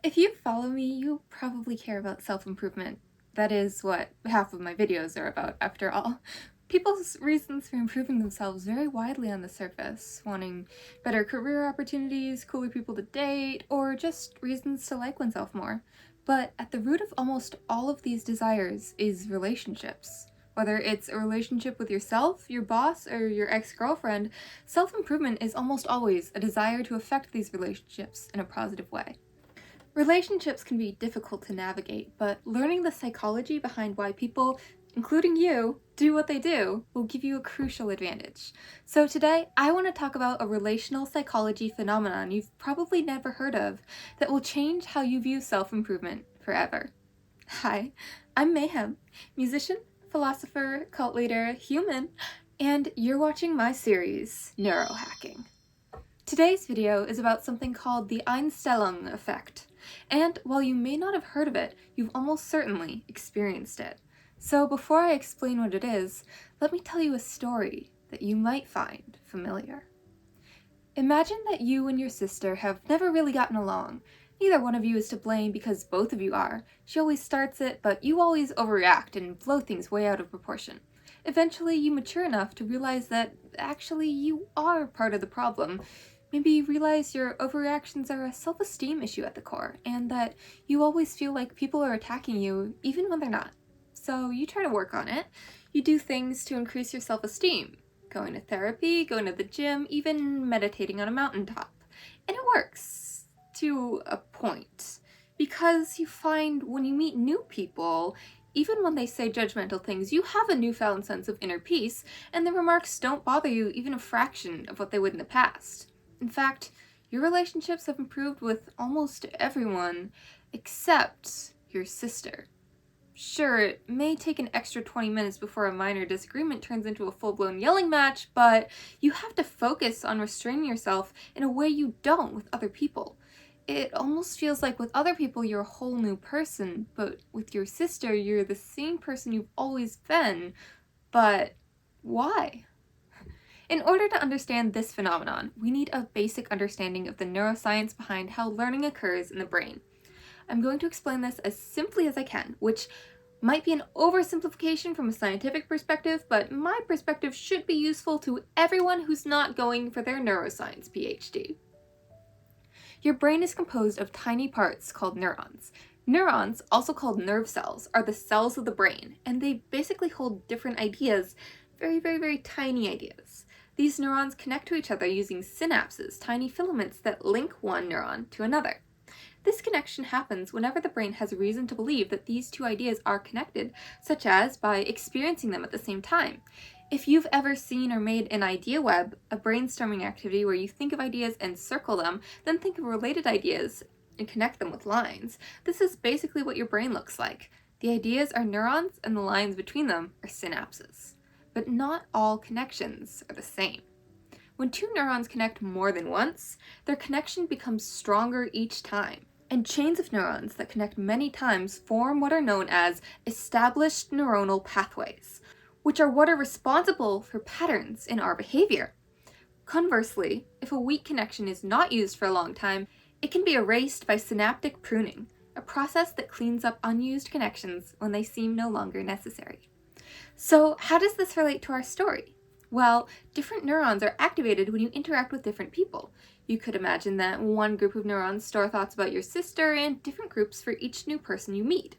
If you follow me, you probably care about self-improvement. That is what half of my videos are about, after all. People's reasons for improving themselves vary widely on the surface, wanting better career opportunities, cooler people to date, or just reasons to like oneself more. But at the root of almost all of these desires is relationships. Whether it's a relationship with yourself, your boss, or your ex-girlfriend, self-improvement is almost always a desire to affect these relationships in a positive way. Relationships can be difficult to navigate, but learning the psychology behind why people, including you, do what they do will give you a crucial advantage. So today, I want to talk about a relational psychology phenomenon you've probably never heard of that will change how you view self-improvement forever. Hi, I'm Mayhem, musician, philosopher, cult leader, human, and you're watching my series, Neurohacking. Today's video is about something called the Einstellung effect, and while you may not have heard of it, you've almost certainly experienced it. So before I explain what it is, let me tell you a story that you might find familiar. Imagine that you and your sister have never really gotten along. Neither one of you is to blame because both of you are. She always starts it, but you always overreact and blow things way out of proportion. Eventually, you mature enough to realize that actually you are part of the problem. Maybe you realize your overreactions are a self-esteem issue at the core, and that you always feel like people are attacking you even when they're not. So you try to work on it. You do things to increase your self-esteem. Going to therapy, going to the gym, even meditating on a mountaintop. And it works, to a point. Because you find when you meet new people, even when they say judgmental things, you have a newfound sense of inner peace, and their remarks don't bother you even a fraction of what they would in the past. In fact, your relationships have improved with almost everyone except your sister. Sure, it may take an extra 20 minutes before a minor disagreement turns into a full-blown yelling match, but you have to focus on restraining yourself in a way you don't with other people. It almost feels like with other people you're a whole new person, but with your sister you're the same person you've always been. But why? In order to understand this phenomenon, we need a basic understanding of the neuroscience behind how learning occurs in the brain. I'm going to explain this as simply as I can, which might be an oversimplification from a scientific perspective, but my perspective should be useful to everyone who's not going for their neuroscience PhD. Your brain is composed of tiny parts called neurons. Neurons, also called nerve cells, are the cells of the brain, and they basically hold different ideas, very tiny ideas. These neurons connect to each other using synapses, tiny filaments that link one neuron to another. This connection happens whenever the brain has reason to believe that these two ideas are connected, such as by experiencing them at the same time. If you've ever seen or made an idea web, a brainstorming activity where you think of ideas and circle them, then think of related ideas and connect them with lines, this is basically what your brain looks like. The ideas are neurons and the lines between them are synapses. But not all connections are the same. When two neurons connect more than once, their connection becomes stronger each time. And chains of neurons that connect many times form what are known as established neuronal pathways, which are what are responsible for patterns in our behavior. Conversely, if a weak connection is not used for a long time, it can be erased by synaptic pruning, a process that cleans up unused connections when they seem no longer necessary. So how does this relate to our story? Well, different neurons are activated when you interact with different people. You could imagine that one group of neurons store thoughts about your sister and different groups for each new person you meet.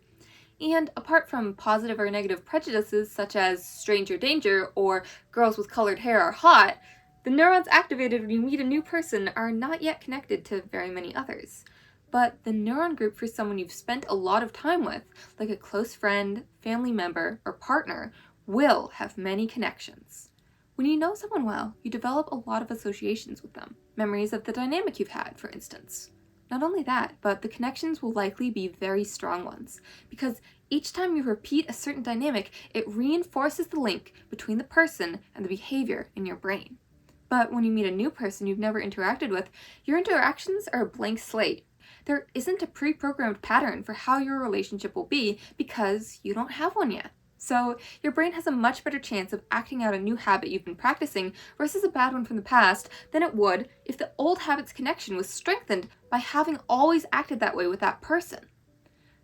And apart from positive or negative prejudices such as stranger danger or girls with colored hair are hot, the neurons activated when you meet a new person are not yet connected to very many others. But the neuron group for someone you've spent a lot of time with, like a close friend, family member, or partner, will have many connections. When you know someone well, you develop a lot of associations with them. Memories of the dynamic you've had, for instance. Not only that, but the connections will likely be very strong ones, because each time you repeat a certain dynamic, it reinforces the link between the person and the behavior in your brain. But when you meet a new person you've never interacted with, your interactions are a blank slate. There isn't a pre-programmed pattern for how your relationship will be because you don't have one yet. So your brain has a much better chance of acting out a new habit you've been practicing versus a bad one from the past than it would if the old habit's connection was strengthened by having always acted that way with that person.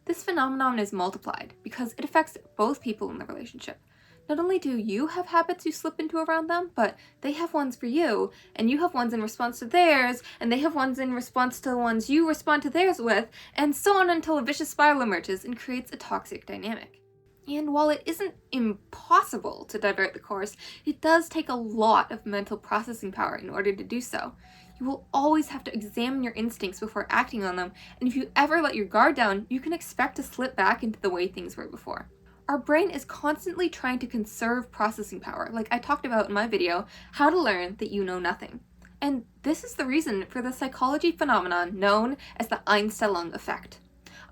This phenomenon is multiplied because it affects both people in the relationship. Not only do you have habits you slip into around them, but they have ones for you, and you have ones in response to theirs, and they have ones in response to the ones you respond to theirs with, and so on until a vicious spiral emerges and creates a toxic dynamic. And while it isn't impossible to divert the course, it does take a lot of mental processing power in order to do so. You will always have to examine your instincts before acting on them, and if you ever let your guard down, you can expect to slip back into the way things were before. Our brain is constantly trying to conserve processing power, like I talked about in my video, How to Learn That You Know Nothing. And this is the reason for the psychology phenomenon known as the Einstellung effect.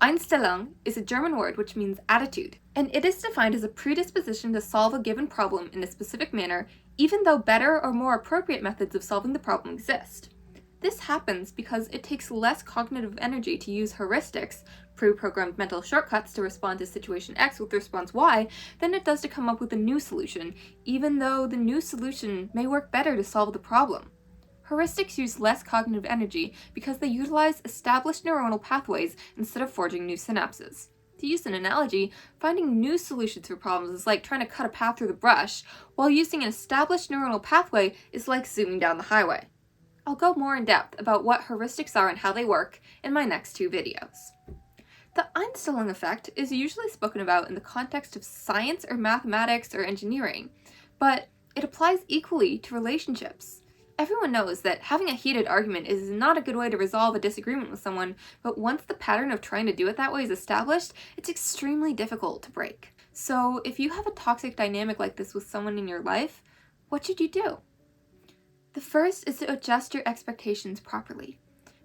Einstellung is a German word which means attitude, and it is defined as a predisposition to solve a given problem in a specific manner, even though better or more appropriate methods of solving the problem exist. This happens because it takes less cognitive energy to use heuristics, pre-programmed mental shortcuts to respond to situation X with response Y, than it does to come up with a new solution, even though the new solution may work better to solve the problem. Heuristics use less cognitive energy because they utilize established neuronal pathways instead of forging new synapses. To use an analogy, finding new solutions for problems is like trying to cut a path through the brush, while using an established neuronal pathway is like zooming down the highway. I'll go more in depth about what heuristics are and how they work in my next two videos. The Einstellung effect is usually spoken about in the context of science or mathematics or engineering, but it applies equally to relationships. Everyone knows that having a heated argument is not a good way to resolve a disagreement with someone, but once the pattern of trying to do it that way is established, it's extremely difficult to break. So if you have a toxic dynamic like this with someone in your life, what should you do? The first is to adjust your expectations properly.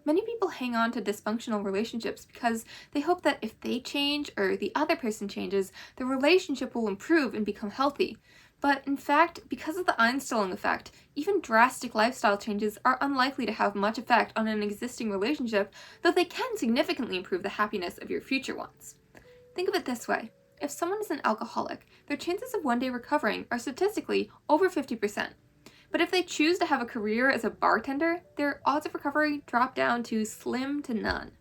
Many people hang on to dysfunctional relationships because they hope that if they change or the other person changes, the relationship will improve and become healthy. But in fact, because of the Einstellung effect, even drastic lifestyle changes are unlikely to have much effect on an existing relationship, though they can significantly improve the happiness of your future ones. Think of it this way. If someone is an alcoholic, their chances of one day recovering are statistically over 50%. But if they choose to have a career as a bartender, their odds of recovery drop down to slim to none.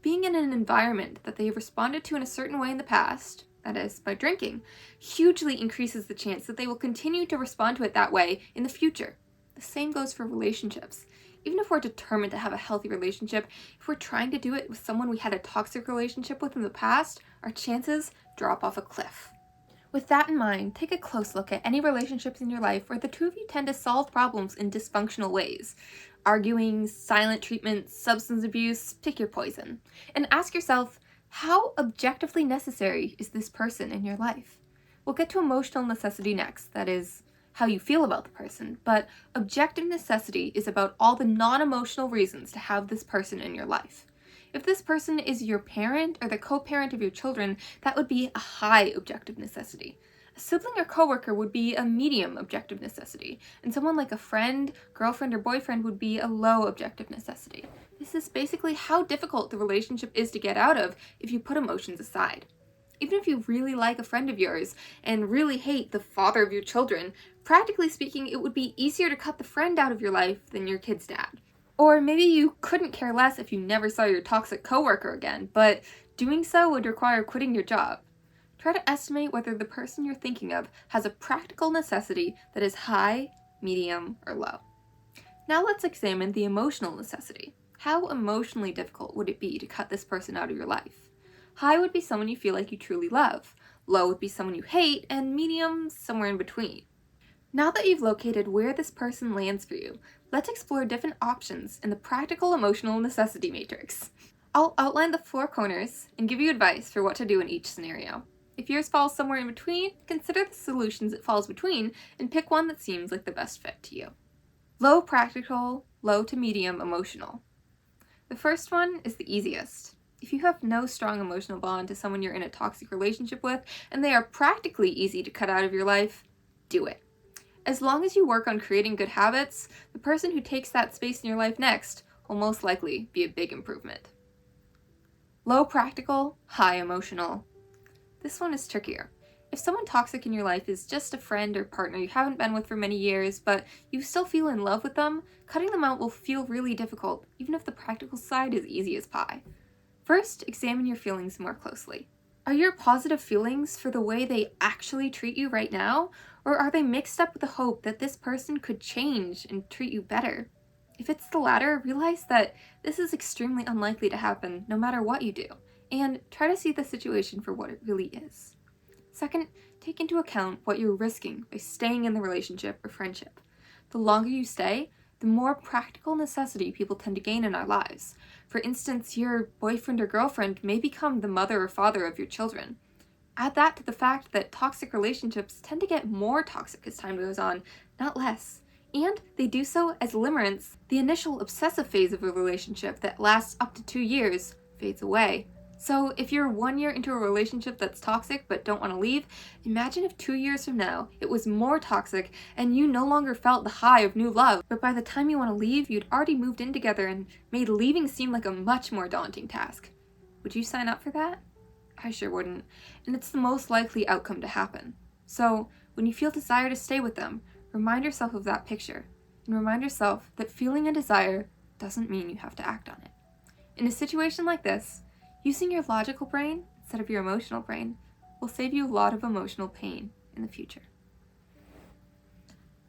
Being in an environment that they have responded to in a certain way in the past, that is, by drinking, hugely increases the chance that they will continue to respond to it that way in the future. The same goes for relationships. Even if we're determined to have a healthy relationship, if we're trying to do it with someone we had a toxic relationship with in the past, our chances drop off a cliff. With that in mind, take a close look at any relationships in your life where the two of you tend to solve problems in dysfunctional ways. Arguing, silent treatment, substance abuse, pick your poison. And ask yourself, how objectively necessary is this person in your life? We'll get to emotional necessity next, that is, how you feel about the person, but objective necessity is about all the non-emotional reasons to have this person in your life. If this person is your parent or the co-parent of your children, that would be a high objective necessity. A sibling or coworker would be a medium objective necessity, and someone like a friend, girlfriend, or boyfriend would be a low objective necessity. This is basically how difficult the relationship is to get out of if you put emotions aside. Even if you really like a friend of yours and really hate the father of your children, practically speaking, it would be easier to cut the friend out of your life than your kid's dad. Or maybe you couldn't care less if you never saw your toxic coworker again, but doing so would require quitting your job. Try to estimate whether the person you're thinking of has a practical necessity that is high, medium, or low. Now let's examine the emotional necessity. How emotionally difficult would it be to cut this person out of your life? High would be someone you feel like you truly love. Low would be someone you hate, and medium, somewhere in between. Now that you've located where this person lands for you, let's explore different options in the practical emotional necessity matrix. I'll outline the 4 corners and give you advice for what to do in each scenario. If yours falls somewhere in between, consider the solutions it falls between and pick one that seems like the best fit to you. Low practical, low to medium emotional. The first one is the easiest. If you have no strong emotional bond to someone you're in a toxic relationship with, and they are practically easy to cut out of your life, do it. As long as you work on creating good habits, the person who takes that space in your life next will most likely be a big improvement. Low practical, high emotional. This one is trickier. If someone toxic in your life is just a friend or partner you haven't been with for many years, but you still feel in love with them, cutting them out will feel really difficult, even if the practical side is easy as pie. First, examine your feelings more closely. Are your positive feelings for the way they actually treat you right now, or are they mixed up with the hope that this person could change and treat you better? If it's the latter, realize that this is extremely unlikely to happen no matter what you do, and try to see the situation for what it really is. Second, take into account what you're risking by staying in the relationship or friendship. The longer you stay, the more practical necessity people tend to gain in our lives. For instance, your boyfriend or girlfriend may become the mother or father of your children. Add that to the fact that toxic relationships tend to get more toxic as time goes on, not less. And they do so as limerence. The initial obsessive phase of a relationship that lasts up to 2 years fades away. So if you're 1 year into a relationship that's toxic but don't want to leave, imagine if 2 years from now it was more toxic and you no longer felt the high of new love, but by the time you want to leave, you'd already moved in together and made leaving seem like a much more daunting task. Would you sign up for that? I sure wouldn't, and it's the most likely outcome to happen. So when you feel desire to stay with them, remind yourself of that picture, and remind yourself that feeling a desire doesn't mean you have to act on it. In a situation like this, using your logical brain instead of your emotional brain will save you a lot of emotional pain in the future.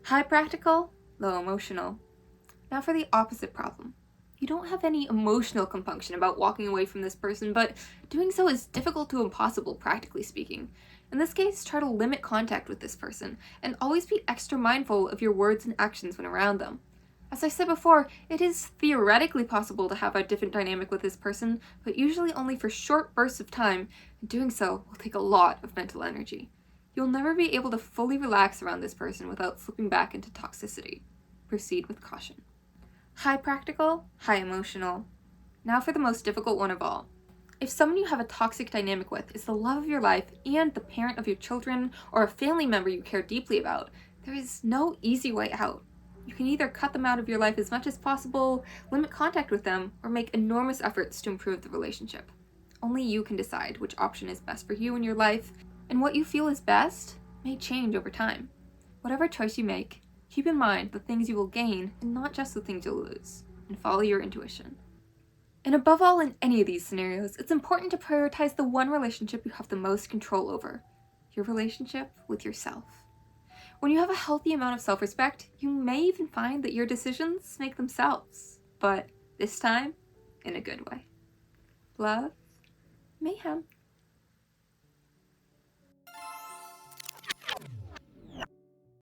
High practical, low emotional. Now for the opposite problem. You don't have any emotional compunction about walking away from this person, but doing so is difficult to impossible, practically speaking. In this case, try to limit contact with this person, and always be extra mindful of your words and actions when around them. As I said before, it is theoretically possible to have a different dynamic with this person, but usually only for short bursts of time, and doing so will take a lot of mental energy. You'll never be able to fully relax around this person without slipping back into toxicity. Proceed with caution. High practical, high emotional. Now for the most difficult one of all. If someone you have a toxic dynamic with is the love of your life and the parent of your children or a family member you care deeply about, there is no easy way out. You can either cut them out of your life as much as possible, limit contact with them, or make enormous efforts to improve the relationship. Only you can decide which option is best for you in your life, and what you feel is best may change over time. Whatever choice you make, keep in mind the things you will gain and not just the things you'll lose, and follow your intuition. And above all, in any of these scenarios, it's important to prioritize the one relationship you have the most control over, your relationship with yourself. When you have a healthy amount of self-respect, you may even find that your decisions make themselves, but this time, in a good way. Love, mayhem.